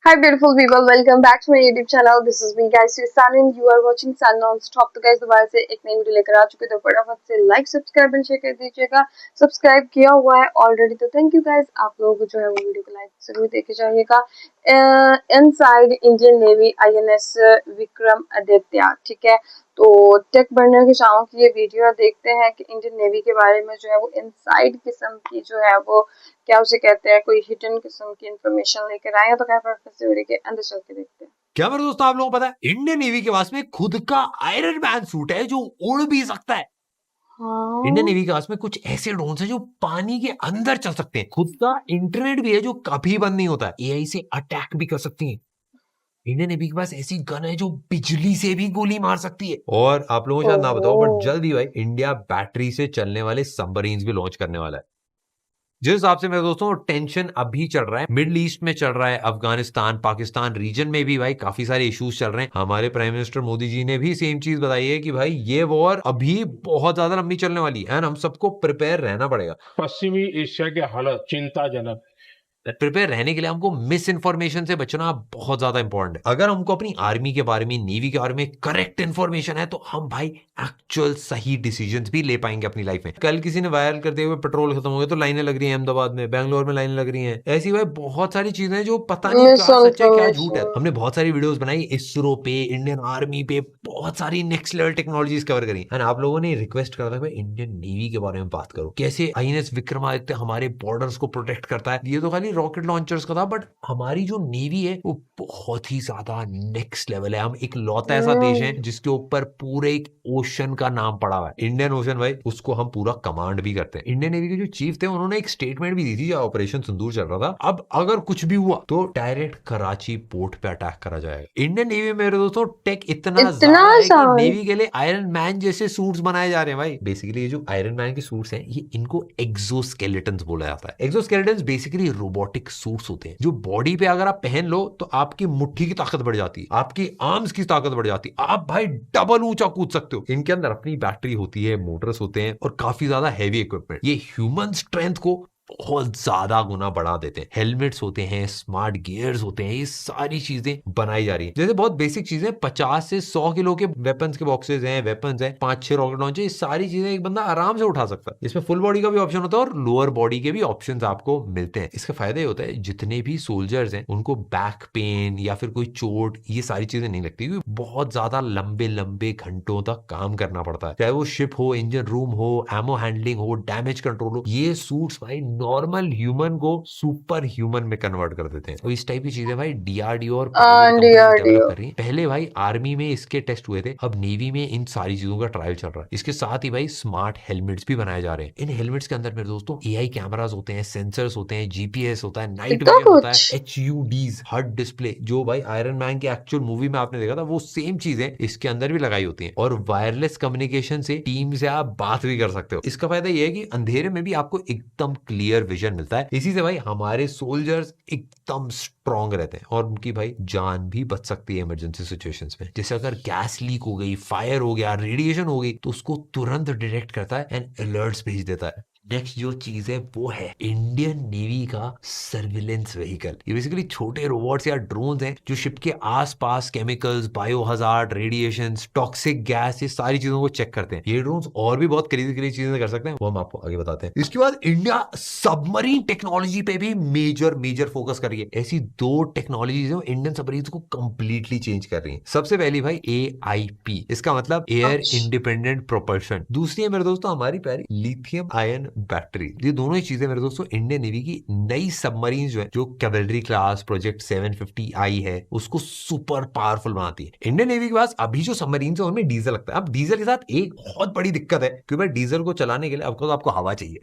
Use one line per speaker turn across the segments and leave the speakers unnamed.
Hi beautiful people, welcome back to my YouTube channel. This is me guys, Sun and you are watching Sun Non-Stop। तो guys दोबारा से एक नई video लेकर आ चुके, तो फटाफट से लाइक सब्सक्राइब एंड शेयर कर दीजिएगा। सब्सक्राइब किया हुआ है ऑलरेडी तो थैंक यू गाइस। आप लोगों को जो है वो वीडियो को लाइक जरूर देखे जाइएगा। Inside Indian navy INS Vikram Aditya, ठीक है। तो टेक बर्नर के चाहों की ये वीडियो देखते हैं कि इंडियन नेवी के बारे में जो है वो इनसाइड किस्म की जो है वो क्या उसे कहते हैं, कोई हिडन किस्म की इंफॉर्मेशन लेकर आए हैं। तो क्या से वीडियो के अंदर चल के देखते हैं।
क्या मेरे दोस्तों आप लोगों को पता है इंडियन नेवी के पास में खुद का आयरन मैन सूट है जो उड़ भी सकता है।
हाँ।
इंडियन नेवी के पास में कुछ ऐसे ड्रोन है जो पानी के अंदर चल सकते हैं। खुद का इंटरनेट भी है जो कभी बंद नहीं होता है। AI से अटैक भी कर सकती है। इंडियन नेवी के पास ऐसी गन है जो बिजली से भी गोली मार सकती है। और आप लोगों को शायद ना बताओ बट जल्द ही भाई इंडिया बैटरी से चलने वाले सबमरीन्स भी लॉन्च करने वाला है। जिस हिसाब से मेरे दोस्तों टेंशन अभी चल रहा है, मिडिल ईस्ट में चल रहा है, अफगानिस्तान पाकिस्तान रीजन में भी भाई काफी सारे इश्यूज चल रहे हैं। हमारे प्राइम मिनिस्टर मोदी जी ने भी सेम चीज बताई है कि भाई ये वॉर अभी बहुत ज्यादा लंबी चलने वाली है एंड हम सबको प्रिपेयर रहना पड़ेगा।
पश्चिमी एशिया की हालत चिंताजनक है।
प्रिपेयर रहने के लिए हमको मिस इन्फॉर्मेशन से बचना बहुत ज्यादा इंपॉर्टेंट है। अगर हमको अपनी आर्मी के बारे में, नेवी के बारे में करेक्ट इन्फॉर्मेशन है तो हम भाई एक्चुअल सही डिसीजंस भी ले पाएंगे अपनी लाइफ में। कल किसी ने वायरल करते हुए पेट्रोल खत्म हो गया तो लाइनें लग रही हैं अहमदाबाद में, बैंगलोर में लाइनें लग रही हैं। ऐसी भाई बहुत सारी चीजें जो पता नहीं क्या सच है क्या झूठ है। हमने बहुत सारी वीडियोस बनाई इसरो पे, इंडियन आर्मी पे, बहुत सारी नेक्स्ट लेवल टेक्नोलॉजीज कवर करी एंड आप लोगों ने रिक्वेस्ट करा था भाई इंडियन नेवी के बारे में बात करो, कैसे INS विक्रमादित्य हमारे बॉर्डर्स को प्रोटेक्ट करता है। ये तो खाली रॉकेट लॉन्चर्स का था बट हमारी जो नेवी है वो बहुत ही ज्यादा नेक्स्ट लेवल है। हम एक लौता ऐसा देश है जिसके ऊपर पूरे एक ओशन का नाम पड़ा हुआ है, इंडियन ओशन भाई, उसको हम पूरा कमांड भी करते हैं। इंडियन नेवी के जो चीफ थे उन्होंने एक स्टेटमेंट भी दी थी जब ऑपरेशन सिंदूर चल रहा था, अब अगर कुछ भी हुआ तो डायरेक्ट कराची पोर्ट पे अटैक करा जाएगा। इंडियन नेवी में मेरे दोस्तों टेक इतना ज्यादा है कि नेवी के लिए आयरन मैन जैसे सूट्स बनाए जा रहे हैं भाई। बेसिकली ये जो आयरन मैन के सूट्स हैं ये इनको एक्सोस्केलेटन्स बोला जाता है। एक्सोस्केलेटन्स बेसिकली रोबोटिक सूट्स होते हैं जो बॉडी पे अगर आप पहन लो तो आपकी मुट्ठी की ताकत बढ़ जाती है, आपकी आर्म्स की ताकत बढ़ जाती है, आप भाई डबल ऊंचा कूद सकते हो। इनके अंदर अपनी बैटरी होती है, मोटर्स होते हैं और काफी ज्यादा हैवी इक्विपमेंट। ये ह्यूमन स्ट्रेंथ को बहुत ज्यादा गुना बढ़ा देते हैं। हेलमेट्स होते हैं, स्मार्ट गियर्स होते हैं, ये सारी चीजें बनाई जा रही हैं। जैसे बहुत बेसिक चीजें 50 से 100 किलो के वेपन्स के बॉक्सेस हैं, वेपन्स हैं, 5-6 रॉकेट लॉन्चर, ये सारी चीजें एक बंदा आराम से उठा सकता है। इसमें फुल बॉडी का भी ऑप्शन होता है और लोअर बॉडी के भी ऑप्शन आपको मिलते हैं। इसका फायदा ये होता है जितने भी सोल्जर्स हैं उनको बैक पेन या फिर कोई चोट ये सारी चीजें नहीं लगती, क्योंकि बहुत ज्यादा लंबे लंबे घंटों तक काम करना पड़ता है। चाहे वो शिप हो, इंजन रूम हो, एमो हैंडलिंग हो, डैमेज कंट्रोल हो, ये सूट्स भाई नॉर्मल ह्यूमन को सुपर ह्यूमन में कन्वर्ट कर देते हैं। तो इस टाइप की चीजें भाई DRDO और डेवलप कर रही हैं। पहले भाई आर्मी में इसके टेस्ट हुए थे, अब नेवी में इन सारी चीजों का ट्रायल चल रहा है। इसके साथ ही भाई स्मार्ट हेलमेट्स भी बनाए जा रहे हैं। इन हेलमेट्स के अंदर मेरे दोस्तों AI कैमरास होते हैं, सेंसर्स होते हैं, GPS होता है, नाइट विजन होता है, HUDs हर्ड डिस्प्ले, जो भाई आयरन मैन के एक्चुअल मूवी में आपने देखा था वो सेम चीजें इसके अंदर भी लगाई होती हैं। और वायरलेस कम्युनिकेशन से टीम से आप बात भी कर सकते हो। इसका फायदा ये है कि अंधेरे में भी आपको एकदम क्लियर विजन मिलता है। इसी से भाई हमारे सोल्जर्स एकदम स्ट्रांग रहते हैं और उनकी भाई जान भी बच सकती है इमरजेंसी सिचुएशंस में। जैसे अगर गैस लीक हो गई, फायर हो गया, रेडिएशन हो गई तो उसको तुरंत डिटेक्ट करता है एंड अलर्ट्स भेज देता है। नेक्स्ट जो चीज है वो है इंडियन नेवी का सर्विलेंस व्हीकल। ये बेसिकली छोटे रोबोट्स या ड्रोन्स हैं जो शिप के आसपास chemicals, bio hazard, radiation, toxic gas, ये सारी चीजों को चेक करते हैं। ये ड्रोन्स और भी बहुत क्रेजी चीजें कर सकते हैं, वो हम आपको आगे बताते हैं। इसके बाद इंडिया सबमरीन टेक्नोलॉजी पे भी मेजर फोकस कर रही है। ऐसी 2 टेक्नोलॉजीज है इंडियन सबमरीन को कंप्लीटली चेंज कर रही है। सबसे पहली भाई AIP, इसका मतलब एयर इंडिपेंडेंट प्रोपल्शन। दूसरी है मेरे दोस्तों हमारी प्यारी लिथियम आयन बैटरी। ये दोनों ही चीजें मेरे दोस्तों इंडियन नेवी की नई सबमरीन जो है, जो कैवेलरी क्लास प्रोजेक्ट 750I है, उसको सुपर पावरफुल बनाती है। इंडियन नेवी के पास अभी जो सबमरीन है उनमें डीजल लगता है। अब डीजल के साथ एक बहुत बड़ी दिक्कत है क्योंकि भाई डीजल को चलाने के लिए आपको हवा चाहिए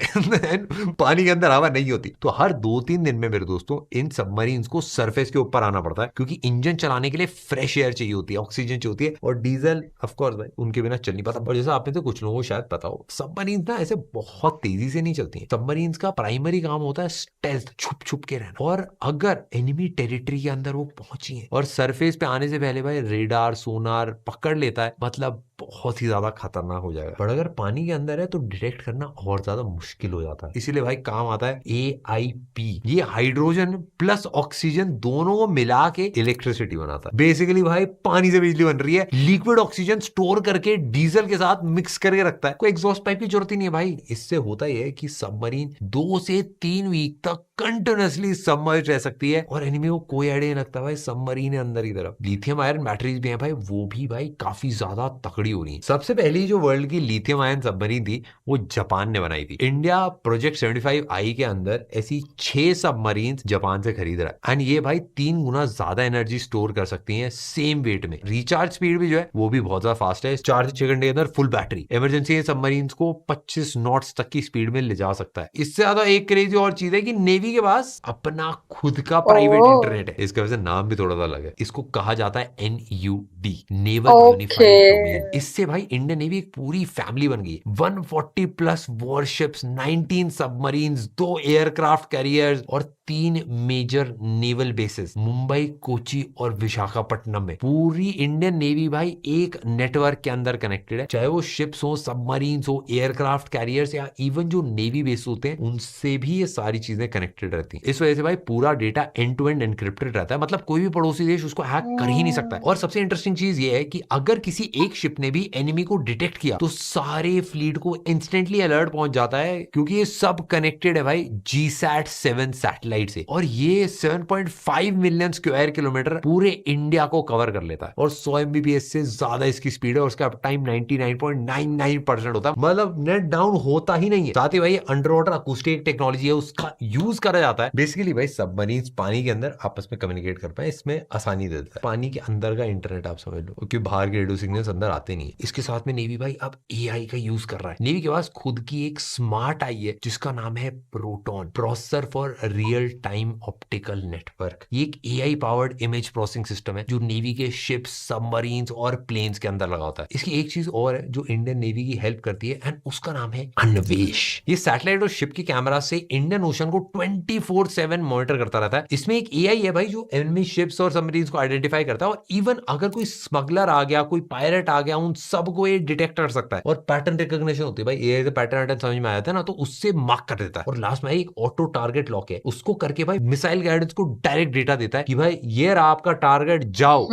पानी के अंदर हवा नहीं होती, तो हर 2-3 दिन में मेरे दोस्तों इन सबमरीन को सरफेस के ऊपर आना पड़ता है क्योंकि इंजन चलाने के लिए फ्रेश एयर चाहिए होती है, ऑक्सीजन चाहिए होती है और डीजल ऑफ कोर्स भाई उनके बिना चल नहीं पाता। और जैसा आप में से कुछ लोगों को शायद पता हो, सबमरीन ना ऐसे बहुत तेजी तेजी से नहीं चलती हैं। सबमरीन्स का प्राइमरी काम होता है स्टेल्थ, छुप छुप के रहना। और अगर एनिमी टेरिटरी के अंदर वो पहुंची है और सरफेस पे आने से पहले भाई रेडार सोनार पकड़ लेता है, मतलब बहुत ही ज्यादा खतरनाक हो जाएगा। पर अगर पानी के अंदर है तो डिटेक्ट करना और ज्यादा मुश्किल हो जाता है। इसीलिए भाई काम आता है AIP। ये हाइड्रोजन प्लस ऑक्सीजन दोनों को मिला के इलेक्ट्रिसिटी बनाता है। बेसिकली भाई पानी से बिजली बन रही है, लिक्विड ऑक्सीजन स्टोर करके डीजल के साथ मिक्स करके रखता है। कोई एग्जॉस्ट पाइप की जरूरत ही नहीं है भाई। इससे होता ही है कि सबमरीन 2 से 3 वीक तक कंटिन्यूअसली सबमर्ज रह सकती है और एनिमी को कोई आइडिया नहीं लगता भाई सबमरीन है अंदर की तरफ। लिथियम आयरन बैटरीज भी हैं भाई, वो भी भाई काफी ज्यादा तकड़ी हो रही है। सबसे पहली जो वर्ल्ड की लिथियम आयरन सबमरीन थी वो जापान ने बनाई थी। इंडिया प्रोजेक्ट 75I के अंदर ऐसी 6 सबमरीन जापान से खरीद रहा है एंड ये भाई 3 गुना ज्यादा एनर्जी स्टोर कर सकती है सेम वेट में। रिचार्ज स्पीड भी जो है वो भी बहुत ज्यादा फास्ट है, 4 से 6 घंटे के अंदर फुल बैटरी। इमरजेंसी सबमरीन को 25 नॉट्स तक की स्पीड में ले जा सकता है। इससे ज्यादा एक क्रेजी और चीज है कि नेवी के पास अपना खुद का प्राइवेट इंटरनेट है। इसका वैसे नाम भी थोड़ा सा अलग है, इसको कहा जाता है NUD, नेवल यूनिफाइड डोमेन। इससे भाई इंडियन नेवी एक पूरी फैमिली बन गई। 140 plus warships, 19 submarines, 2 aircraft carriers और 3 major naval bases Mumbai, Kochi और विशाखापट्टनम में। पूरी इंडियन नेवी भाई एक नेटवर्क के अंदर कनेक्टेड है, चाहे वो शिप्स हो, सबमरीन्स हो, एयरक्राफ्ट कैरियर्स या इवन जो नेवी बेस होते हैं उनसे भी ये सारी चीजें कनेक्टेड रहती हैं। इस वजह से भाई पूरा data end to end encrypted रहता है, मतलब कोई भी पड़ोसी देश उसको हैक कर ही नहीं सकता है। और सबसे इंटरेस्टिंग चीज ये है कि अगर किसी एक शिप ने भी एनिमी को डिटेक्ट किया तो सारे फ्लीट को इंस्टेंटली अलर्ट पहुंच जाता है, क्योंकि ये सब कनेक्टेड है भाई GSAT-7 सैटेलाइट से। और ये 7.5 मिलियन स्क्वायर किलोमीटर पूरे इंडिया को कवर कर लेता है और 100 MBPS से ज्यादा इसकी स्पीड है और उसका अपटाइम 99.99% होता है, मतलब नेट डाउन होता ही नहीं है। साथ ही भाई अंडर वाटर अकूस्टिक टेक्नोलॉजी है उसका यूज करा जाता है। बेसिकली भाई सबमरीन्स पानी के अंदर आपस में कम्युनिकेट कर पाए, इसमें आसानी देता है। पानी के अंदर का इंटरनेट आप समझ लो, क्योंकि बाहर के रेडियो सिग्नल्स अंदर आते नहीं है। इसके साथ में नेवी भाई अब AI का यूज कर रहा है। नेवी के पास खुद की एक स्मार्ट आई है जिसका नाम है proton, processor for real time optical network. ये एक AI powered image processing system है जो नेवी के शिप्स, सबमरीन्स और प्लेन्स के अंदर लगा होता है। इसकी एक चीज और है जो इंडियन नेवी की हेल्प करती है एंड उसका नाम है अन्वेष। ये सैटेलाइट और शिप की कैमरा से इंडियन ओशन को 24/7 मॉनिटर करता रहता है। इसमें एक AI है भाई जो एनिमी शिप्स और सबमरीन्स को आइडेंटिफाई करता है और इवन अगर कोई स्मगलर आ गया, कोई पायरेट आ गया, उन सबको ये डिटेक्ट कर सकता है। और पैटर्न रिकॉग्निशन होती है भाई, AI से पैटर्न समझ में आ जाता है ना, तो उससे मार्क कर देता है। और लास्ट में एक ऑटो टारगेट लॉक है, उसको करके भाई मिसाइल गाइडेंस को डायरेक्ट डेटा देता है कि भाई ये रहा आपका टारगेट, जाओ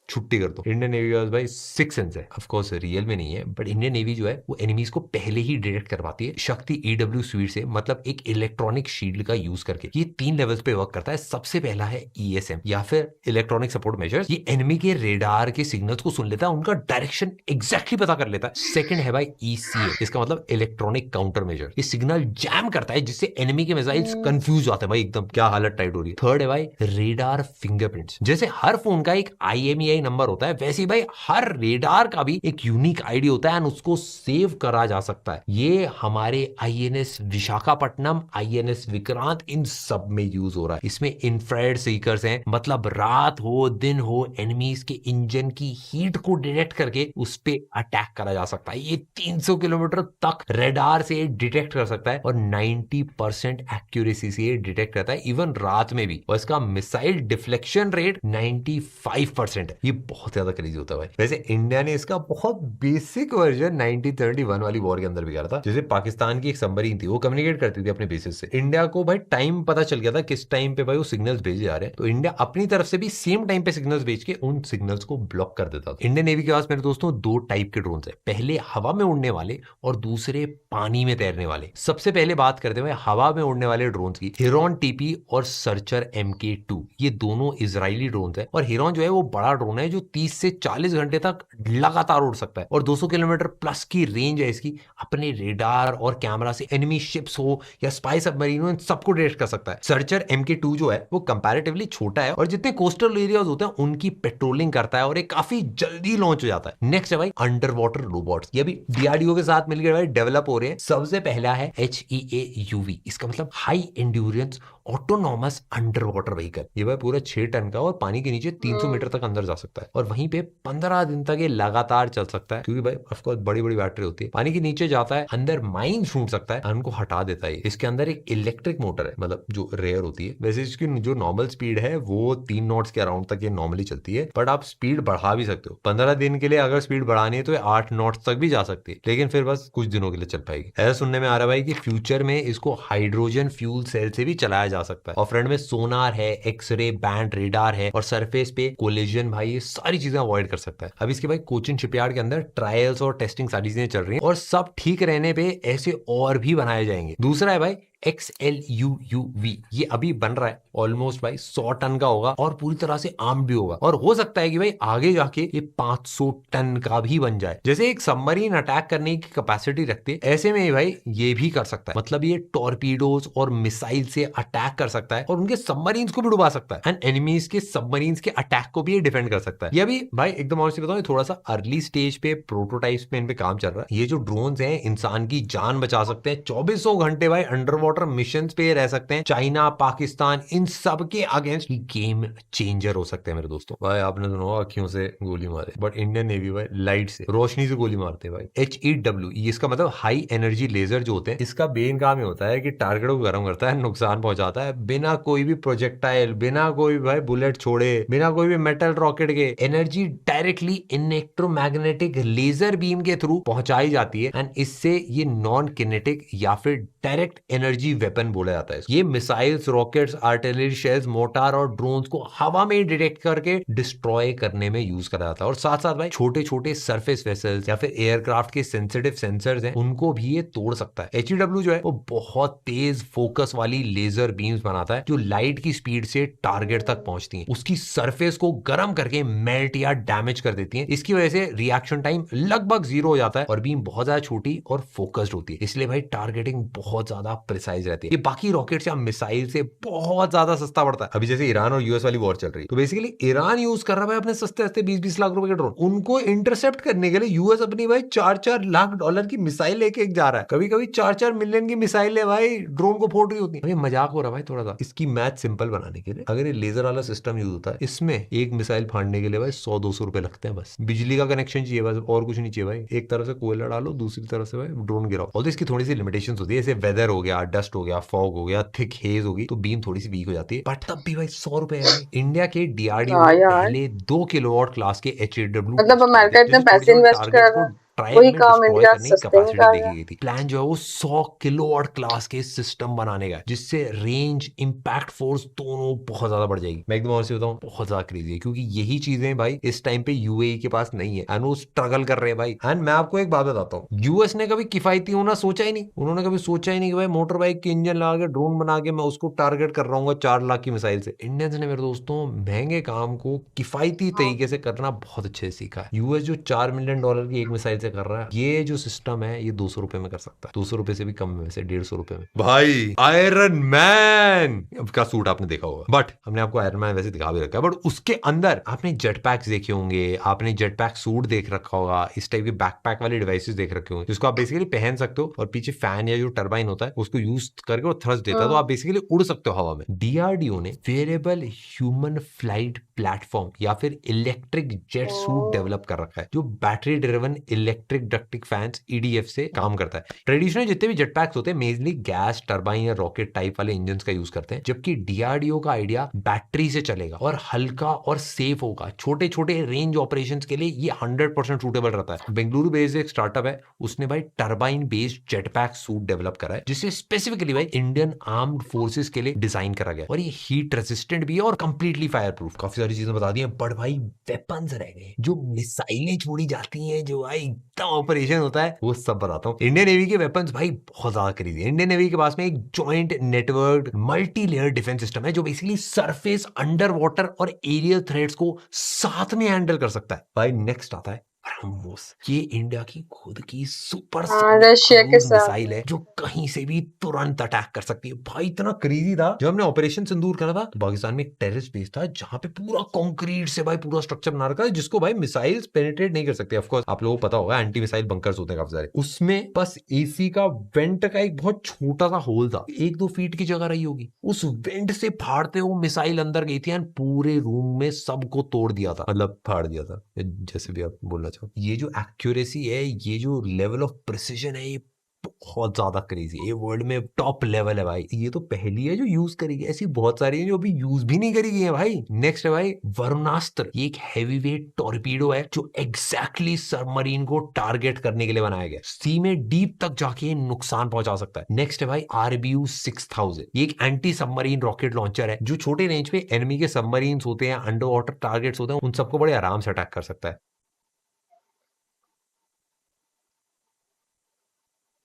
छुट्टी कर दो। इंडियन नेवी के पास भाई 6 सेंस है, ऑफ कोर्स रियल में नहीं है, बट इंडियन नेवी जो है वो एनिमीज को पहले ही डिटेक्ट करवाती है शक्ति EW स्वीट से, मतलब एक इलेक्ट्रॉनिक शील्ड का यूज करके। ये 3 लेवल्स पे वर्क करता है। सबसे पहला है ESM या फिर इलेक्ट्रॉनिक सपोर्ट मेजर्स। ये एनिमी के रेडार के सिग्नल्स को सुन लेता है, उनका डायरेक्शन एग्जैक्टली पता कर लेता है। सेकंड है भाई ECA, इसका मतलब इलेक्ट्रॉनिक काउंटर मेजर। ये सिग्नल जैम करता है जिससे एनिमी के मिसाइल्स कंफ्यूज जाते हैं भाई, एकदम क्या हालत टाइट हो रही है। थर्ड है भाई रेडार फिंगरप्रिंट्स। जैसे हर फोन का एक IMEI नंबर होता है, वैसे ही भाई हर रेडार का भी एक यूनिक आईडी होता है एंड उसको सेव करा जा सकता है। ये हमारे INS विशाखापट्टनम, INS विक्रांत, इन सब में यूज हो रहा है। इसमें इंफ्रारेड सीकर्स हैं, मतलब रात हो दिन हो एनिमीज के इंजन की हीट को डिटेक्ट करके उस पे अटैक करा जा सकता है। ये 300 किलोमीटर तक रेडार से डिटेक्ट कर सकता है और 90% एक्यूरेसी से डिटेक्ट करता है इवन रात में भी। और इसका मिसाइल डिफ्लेक्शन रेट 95% है। ये बहुत ज्यादा क्रेजी होता है भाई। वैसे इंडिया ने इसका बहुत बेसिक वर्जन 1971 वाली वॉर के अंदर भी करा था। जैसे पाकिस्तान की एक सबमरीन थी, वो कम्युनिकेट करती थी अपने बेसिस से। इंडिया को भाई टाइम पता चल गया था किस टाइम पे भाई वो सिग्नल्स भेजे जा रहे हैं, तो इंडिया अपनी तरफ से भी सेम टाइम पे सिग्नल्स भेज के उन सिग्नल्स को ब्लॉक कर देता था। इंडियन नेवी के पास मेरे दोस्तों 2 टाइप के ड्रोन है, पहले हवा में उड़ने वाले और दूसरे पानी में तैरने वाले। सबसे पहले बात करते हुए हवा में उड़ने वाले ड्रोन की, हिरॉन TP और सर्चर MK2। ये दोनों इजरायली ड्रोन है और हिरॉन जो है वो बड़ा ड्रोन है जो 30 से 40 घंटे तक लगातार उड़ सकता है और 200 किलोमीटर प्लस की रेंज है इसकी। अपने रेडार और कैमरा से एनिमी शिप्स हो या स्पाई सबमरीन हो, इन सबको डिटेक्ट कर सकता है। सर्चर MK2 जो है वो कंपैरेटिवली छोटा है और जितने कोस्टल एरियाज होते हैं उनकी पेट्रोलिंग करता है और ये काफी जल्दी लॉन्च हो जाता है। नेक्स्ट है भाई अंडर वाटर रोबोट्स। ये भी DRDO के साथ मिलकर भाई डेवलप हो रहे हैं। सबसे पहला है HEAUV, इसका मतलब high endurance autonomous under water vehicle. ये भाई पूरा 6 टन का और पानी के नीचे 300 मीटर तक अंदर जा सकता है। सकता है, और वहीं पे 15 दिन तक ये लगातार चल सकता है, क्योंकि भाई ऑफ कोर्स बड़ी बड़ी बैटरी होती है। पानी के नीचे जाता है, अंदर माइन ढूंढ सकता है, उनको हटा देता है। इसके अंदर एक इलेक्ट्रिक मोटर है, मतलब जो रेयर होती है। वैसे इसकी जो नॉर्मल स्पीड है वो 3 नॉट्स के अराउंड तक ये नॉर्मली चलती है, बट आप स्पीड बढ़ा भी सकते हो। 15 दिन के लिए अगर स्पीड बढ़ानी है तो ये 8 नॉट्स तक भी जा सकती है, लेकिन फिर बस कुछ दिनों के लिए चल पाएगी। ऐसा सुनने में आ रहा है भाई कि फ्यूचर में इसको हाइड्रोजन फ्यूल सेल से भी चलाया जा सकता है। और फ्रंट में सोनार है, एक्सरे बैंड रेडार है, और सरफेस पे कोलिजन भाई ये सारी चीजें अवॉइड कर सकता है। अब इसके भाई कोचिन शिपयार्ड के अंदर ट्रायल्स और टेस्टिंग सारी चीजें चल रही हैं, और सब ठीक रहने पे ऐसे और भी बनाए जाएंगे। दूसरा है भाई XLUUV, ये अभी बन रहा है, ऑलमोस्ट भाई 100 टन का होगा और पूरी तरह से आर्म्ड भी होगा, और हो सकता है कि भाई आगे जाके ये 500 टन का भी बन जाए। जैसे एक सबमरीन अटैक करने की कैपेसिटी रखते है, ऐसे में भाई ये भी कर सकता है। मतलब ये टॉर्पीडोज और मिसाइल से अटैक कर सकता है और उनके सबमरीन्स को भी डुबा सकता है, एंड एनिमीज के सबमरीन्स के अटैक को भी ये डिफेंड कर सकता है। ये भी भाई एकदम ऑनेस्टली बताऊं, थोड़ा सा अर्ली स्टेज पे प्रोटोटाइप्स पे इन पे काम चल रहा है। ये जो ड्रोन्स हैं इंसान की जान बचा सकते हैं, 2400 घंटे भाई अंडर वाटर मिशन पे रह सकते हैं। चाइना, पाकिस्तान, इन सब के अगेंस्ट गेम चेंजर हो सकते हैं मेरे दोस्तों। भाई आपने सुना होगा अखियों से गोली मारे, बट इंडियन नेवी भाई लाइट से, रोशनी से गोली मारते हैं भाई। HEW, इसका मतलब हाई एनर्जी लेजर जो होते हैं, इसका मेन काम ये होता है कि टारगेट को गर्म करता है, नुकसान पहुंचाता है, बिना कोई भी प्रोजेक्टाइल, बिना कोई भाई बुलेट छोड़े, बिना कोई भी मेटल रॉकेट के। Energy directly electromagnetic laser beam के थ्रू पहुंचाई जाती है, एंड इससे ये नॉन किनेटिक या फिर डायरेक्ट एनर्जी वेपन बोला जाता है। ये missiles, rockets, artillery shells, motor और ड्रोन्स को हवा में डिटेक्ट करके डिस्ट्रॉय करने में यूज करा जाता है। और साथ साथ भाई छोटे छोटे सरफेस वेसल्स या फिर एयरक्राफ्ट के सेंसिटिव सेंसर्स हैं, उनको भी ये तोड़ सकता है। HEW जो है वो बहुत तेज फोकस वाली लेजर बीम्स बनाता है, जो लाइट की स्पीड से टारगेट तक पहुंचती हैं, उसकी सरफेस को गर्म करके मेल्ट या डैमेज कर देती हैं। इसकी वजह से रिएक्शन टाइम लगभग 0 हो जाता है और बीम बहुत ज्यादा छोटी और फोकस्ड होती है, इसलिए भाई टारगेटिंग बहुत ज्यादा प्रिसाइज रहती है। ये बाकी रॉकेट या मिसाइल से बहुत ज्यादा सस्ता पड़ता है। अभी जैसे ईरान और यूएस वाली वॉर चल रही है, तो बेसिकली ईरान यूज कर रहा है अपने सस्ते सस्ते 20-20 लाख रुपए के ड्रोन, उनको इंटरसेप्ट करने के लिए यूएस अपनी भाई 4-4 लाख डॉलर की मिसाइल लेके जा रहा है। कभी कभी 4-4 मिलियन की मिसाइल है भाई ड्रोन को फोड़ रही होती है। मजाक हो रहा है भाई थोड़ा सा। इसकी मैथ सिंपल बनाने के लिए अगर ये लेजर वाला सिस्टम यूज होता है, इसमें एक मिसाइल फाड़ने के लिए भाई 100-200 रुपए लगते हैं बस। बिजली का कनेक्शन चाहिए बस, और कुछ नहीं चाहिए भाई। एक तरफ से कोयला डालो, दूसरी तरफ से भाई ड्रोन गिराओ। और इसकी थोड़ी सी लिमिटेशंस होती है, जैसे वेदर हो गया, डस्ट हो गया, फॉग हो गया, थिक हेज होगी, तो बीम थोड़ी सी वीक हो जाती है, बट तब भी भाई 100 रुपए है। इंडिया के DRDO
हाँ
ने
यार,
पहले 2 किलोवाट क्लास के HEW
मतलब अमेरिका इतने पैसे इन्वेस्ट कर रहा है,
ट्रायल
वही
में
काम
डिस्ट्रॉय
इंडिया
करने की
सस्ते में
कैपेसिटी
कर
देखी
रहा है।
गई थी। प्लान जो है वो 100 किलोवाट क्लास के सिस्टम बनाने का, जिससे रेंज, इंपैक्ट फोर्स दोनों बहुत ज्यादा बढ़ जाएगी। मैं एकदम और से बताऊं, बहुत ज्यादा क्रेजी है, क्योंकि यही चीजें भाई इस टाइम पे UAE के पास नहीं है, एंड वो स्ट्रगल कर रहे हैं भाई। एंड मैं आपको एक बात बताता हूँ, यूएस ने कभी किफायती होना सोचा ही नहीं। उन्होंने कभी सोचा ही नहीं कि भाई मोटर बाइक की इंजन लगा के ड्रोन बना के मैं उसको टारगेट कर रहा हूँ 4 लाख की मिसाइल से। इंडियंस ने मेरे दोस्तों महंगे काम को किफायती तरीके से करना बहुत अच्छे से सीखा है। यूएस जो $4 मिलियन की एक मिसाइल से कर रहा है, ये जो सिस्टम है ये 200 रुपए में कर सकता है। 200 रुपए से भी कम में, वैसे 150 रुपए में। भाई आयरन मैन का सूट आपने देखा होगा, बट हमने आपको आयरन मैन वैसे दिखा भी रखा है, बट उसके अंदर आपने जेट पैक्स देखे होंगे, आपने जेट पैक सूट देख रखा होगा, इस टाइप के बैकपैक वाले डिवाइसेस देख रखे होंगे, जिसको आप बेसिकली पहन सकते हो और पीछे फैन या जो टर्बाइन होता है उसको यूज करके वो थ्रस्ट देता है, तो आप बेसिकली उड़ सकते हो हवा में। DRDO ने वेरिएबल ह्यूमन फ्लाइट प्लेटफॉर्म या फिर इलेक्ट्रिक जेट सूट डेवलप कर रखा है, जो battery driven electric ducted fans EDF से काम करता है। ट्रेडिशनल जितने भी जेट पैक्स होते हैं मेनली गैस टर्बाइन या रॉकेट टाइप वाले इंजन का यूज करते हैं, जबकि DRDO का आइडिया बैटरी से चलेगा और हल्का और सेफ होगा। छोटे छोटे रेंज ऑपरेशंस के लिए ये 100% सूटेबल रहता है। बेंगलुरु बेस्ड एक स्टार्टअप है, उसने भाई turbine based jet pack suit develop करा है, जिसे स्पेसिफिकली भाई इंडियन आर्म्ड फोर्सेस के लिए डिजाइन करा गया, और ये हीट रेजिस्टेंट भी है और कंप्लीटली फायर प्रूफ। काफी सारी चीजें बता दी हैं, बट भाई वेपन्स रह गए, जो मिसाइलें छोड़ी जाती हैं, जो भाई एकदम ऑपरेशन होता है, वो सब बताता हूँ। इंडियन नेवी के वेपन्स भाई बहुत ज्यादा खरीदे। इंडियन नेवी के पास में एक joint network multi layer defence system है, जो बेसिकली सरफेस, अंडर वाटर और एरियल थ्रेट्स को साथ में हैंडल कर सकता है। भाई नेक्स्ट आता है ब्रह्मोस। ये इंडिया की खुद की
हाँ,
सुपरसोनिक
रशिया के
क्रूज
साथ।
मिसाइल है जो कहीं से भी तुरंत अटैक कर सकती है। भाई इतना क्रेजी था, जब हमने ऑपरेशन सिंदूर करा था तो पाकिस्तान में एक टेररिस्ट बेस था जहां पे पूरा कंक्रीट से भाई पूरा स्ट्रक्चर बना रखा है जिसको भाई मिसाइल्स पेनिट्रेट नहीं कर सकते। ऑफ कोर्स आप लोगों को पता होगा एंटी मिसाइल बंकर्स होते हैं काफी सारे, उसमें बस एसी का वेंट का एक बहुत छोटा सा होल था, 1-2 फीट की जगह रही होगी, उस वेंट से फाड़ते वो मिसाइल अंदर गई थी एंड पूरे रूम में सबको तोड़ दिया था, मतलब फाड़ दिया था, जैसे भी आप बोलना चाहो। ये जो एक्यूरेसी है, ये जो लेवल ऑफ प्रिसिजन है, ये बहुत ज्यादा क्रेजी है, ये वर्ल्ड में टॉप लेवल है भाई। ये तो पहली है जो यूज करी गई, ऐसी बहुत सारी है जो अभी यूज भी नहीं करी गई है भाई। नेक्स्ट है भाई वरुणास्त्र। ये एक हैवी वेट टॉर्पीडो है जो एग्जैक्टली सबमरीन को टारगेट करने के लिए बनाया गया, सी में डीप तक जाके नुकसान पहुंचा सकता है। नेक्स्ट है भाई RBU 6000। ये एक एंटी सबमरीन रॉकेट लॉन्चर है जो छोटे रेंज पे एनिमी के सबमरीन होते हैं, अंडर वाटर टारगेट्स होते हैं, उन सबको बड़े आराम से अटैक कर सकता है।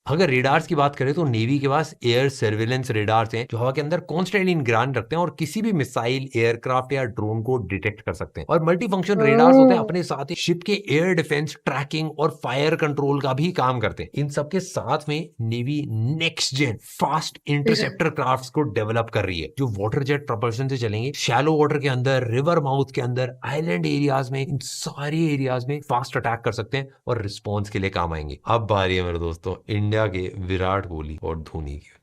अगर रेडार्स की बात करें तो नेवी के पास एयर सर्विलेंस रेडार्स हैं जो हवा के अंदर कॉन्स्टेंटली निगरानी रखते हैं और किसी भी मिसाइल, एयरक्राफ्ट या ड्रोन को डिटेक्ट कर सकते हैं। और मल्टी फंक्शन रेडार्स होते हैं, अपने साथ ही शिप के एयर डिफेंस, ट्रैकिंग और फायर कंट्रोल का भी काम करते हैं। इन सबके साथ में navy next gen fast interceptor crafts को डेवलप कर रही है जो वाटर जेट प्रोपल्शन से चलेंगे, शैलो वाटर के अंदर, रिवर माउथ के अंदर, आइलैंड एरियाज में, इन सारे एरियाज में फास्ट अटैक कर सकते हैं और रिस्पॉन्स के लिए काम आएंगे। अब बारी है मेरे दोस्तों इंडिया के विराट कोहली और धोनी की।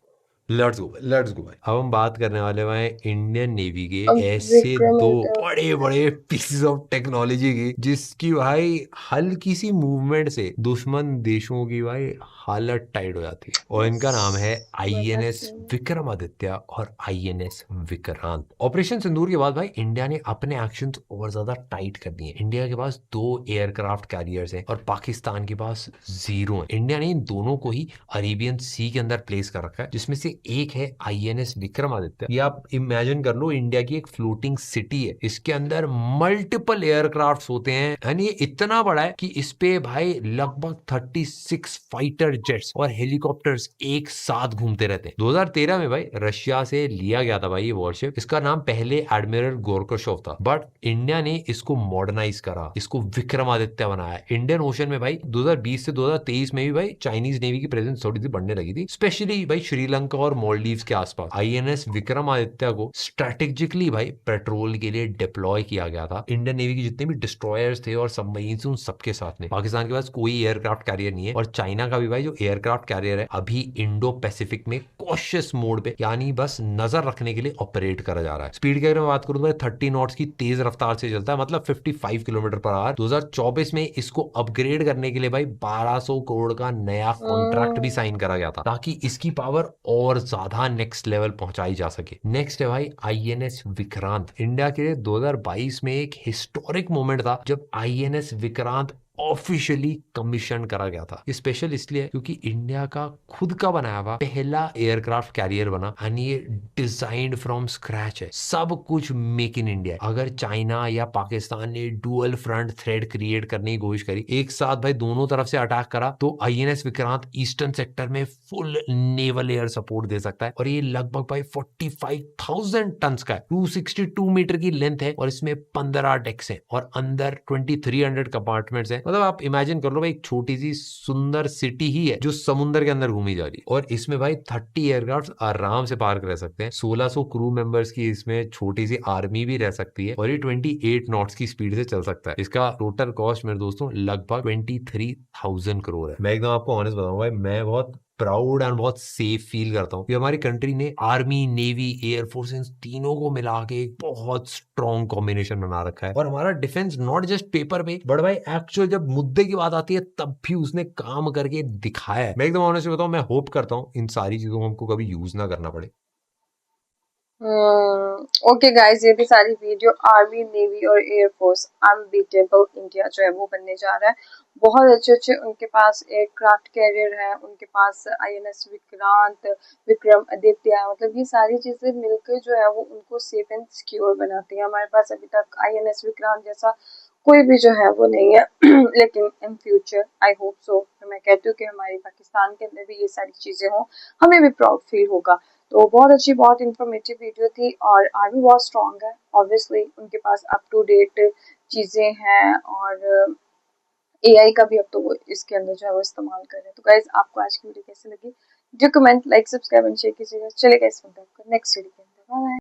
लेट्स गो भाई। अब हम बात करने वाले भाई इंडियन नेवी के ऐसे दो
विक्रमादित्य।
बड़े बड़े पीसेस ऑफ टेक्नोलॉजी की जिसकी भाई हल्की सी मूवमेंट से दुश्मन देशों की भाई हालत टाइट हो जाती है, और इनका नाम है INS विक्रमादित्य और INS विक्रांत। ऑपरेशन सिंदूर के बाद भाई इंडिया ने अपने एक्शंस और ज्यादा टाइट कर दिए। इंडिया के पास 2 एयरक्राफ्ट कैरियर्स हैं और पाकिस्तान के पास 0 है। इंडिया ने इन दोनों को ही अरेबियन सी के अंदर प्लेस कर रखा है, जिसमें से एक है INS विक्रमादित्य। ये आप इमेजिन कर लो इंडिया की एक फ्लोटिंग सिटी है, इसके अंदर मल्टीपल एयरक्राफ्ट होते हैं एंड ये इतना बड़ा है कि इस पे भाई लगभग 36 फाइटर जेट्स और हेलीकॉप्टर्स एक साथ घूमते रहते हैं। 2013 में भाई रशिया से लिया गया था भाई ये वॉरशिप। इसका नाम पहले एडमिरल गोरकोशोव था, बट इंडिया ने इसको मॉडर्नाइज करा, इसको विक्रमादित्य बनाया। इंडियन ओशन में भाई 2020 से 2023 में भी भाई चाइनीज नेवी की प्रेजेंस थोड़ी सी बढ़ने लगी थी, स्पेशली भाई श्रीलंका और मालदीव्स के आसपास। INS विक्रमादित्य को स्ट्रेटेजिकली भाई पेट्रोल के लिए डिप्लॉय किया गया था। इंडियन नेवी की जितने भी डिस्ट्रॉयर्स थे और सबमरीन्स उन सबके साथ में। पाकिस्तान के पास कोई एयरक्राफ्ट कैरियर नहीं है और चाइना का भी भाई जो एयरक्राफ्ट कैरियर है अभी इंडो पैसिफिक में कॉशियस मोड पे, यानी बस नजर रखने के लिए ऑपरेट करा जा रहा है। स्पीड की अगर मैं बात करूं तो भाई 30 नॉट्स की तेज रफ्तार से चलता है, मतलब 55 किलोमीटर पर आवर। 2024 में इसको अपग्रेड करने के लिए भाई 1200 करोड़ का नया कॉन्ट्रैक्ट भी साइन करा गया था ताकि इसकी पावर और ज्यादा नेक्स्ट लेवल पहुंचाई जा सके। नेक्स्ट है भाई INS विक्रांत। इंडिया के लिए 2022 में एक हिस्टोरिक मोमेंट था जब INS विक्रांत ऑफिशियली कमीशन करा गया था। ये स्पेशल इसलिए क्योंकि इंडिया का खुद का बनाया हुआ पहला एयरक्राफ्ट कैरियर बना एंड ये डिजाइंड फ्रॉम स्क्रैच है, सब कुछ मेक इन इंडिया। अगर चाइना या पाकिस्तान ने डुअल फ्रंट थ्रेड क्रिएट करने की कोशिश करी, एक साथ भाई दोनों तरफ से अटैक करा, तो INS विक्रांत ईस्टर्न सेक्टर में फुल नेवल एयर सपोर्ट दे सकता है। और ये लगभग भाई 45,000 टन का है, 262 मीटर की लेंथ है और इसमें 15 डेक्स है और अंदर 2300 कंपार्टमेंट्स है। मतलब आप इमेजिन कर लो भाई एक छोटी सी सुंदर सिटी ही है जो समुद्र के अंदर घूमी जा रही है। और इसमें भाई 30 एयरक्राफ्ट आराम से पार्क रह सकते हैं, 1600 क्रू मेंबर्स की इसमें छोटी सी आर्मी भी रह सकती है और ये 28 नॉट्स की स्पीड से चल सकता है। इसका टोटल कॉस्ट मेरे दोस्तों लगभग 23,000 करोड़ है। मैं एकदम आपको ऑनेस्ट बताऊं भाई, मैं बहुत प्राउड एंड बहुत सेफ फील करता हूँ कि हमारी कंट्री ने आर्मी, नेवी, एयरफोर्स इन तीनों को मिला के एक बहुत स्ट्रॉन्ग कॉम्बिनेशन बना रखा है। और हमारा डिफेंस नॉट जस्ट पेपर पे बट भाई एक्चुअल जब मुद्दे की बात आती है तब भी उसने काम करके दिखाया है। मैं एकदम ऑनेस्ट बताऊं, मैं होप करता हूँ इन सारी चीजों को हमको कभी यूज ना करना पड़े।
ओके गाइस, ये भी सारी वीडियो आर्मी, नेवी और एयरफोर्स अनबीटेबल इंडिया जो है वो बनने जा रहा है। बहुत अच्छे अच्छे उनके पास एयरक्राफ्ट कैरियर है, उनके पास INS विक्रांत, विक्रम आदित्य, मतलब ये सारी चीजें मिलकर जो है वो उनको सेफ एंड सिक्योर बनाती है। हमारे पास अभी तक INS विक्रांत जैसा कोई भी जो है वो नहीं है लेकिन in future I hope so, मैं कहती हूँ कि हमारे पाकिस्तान के अंदर भी ये सारी चीजें हों, हमें भी प्राउड फील होगा। तो बहुत अच्छी, बहुत इन्फॉर्मेटिव वीडियो थी और आर्मी बहुत स्ट्रॉन्ग है, ऑब्वियसली उनके पास अप टू डेट चीज़ें हैं और AI का भी अब तो वो इसके अंदर जो है वो इस्तेमाल कर रहे हैं। तो गाइज आपको आज की वीडियो कैसी लगी, जो comment, like, subscribe and share कीजिएगा। चलिए गाइज, मिलते हैं आपको नेक्स्ट वीडियो के अंदर। Bye bye.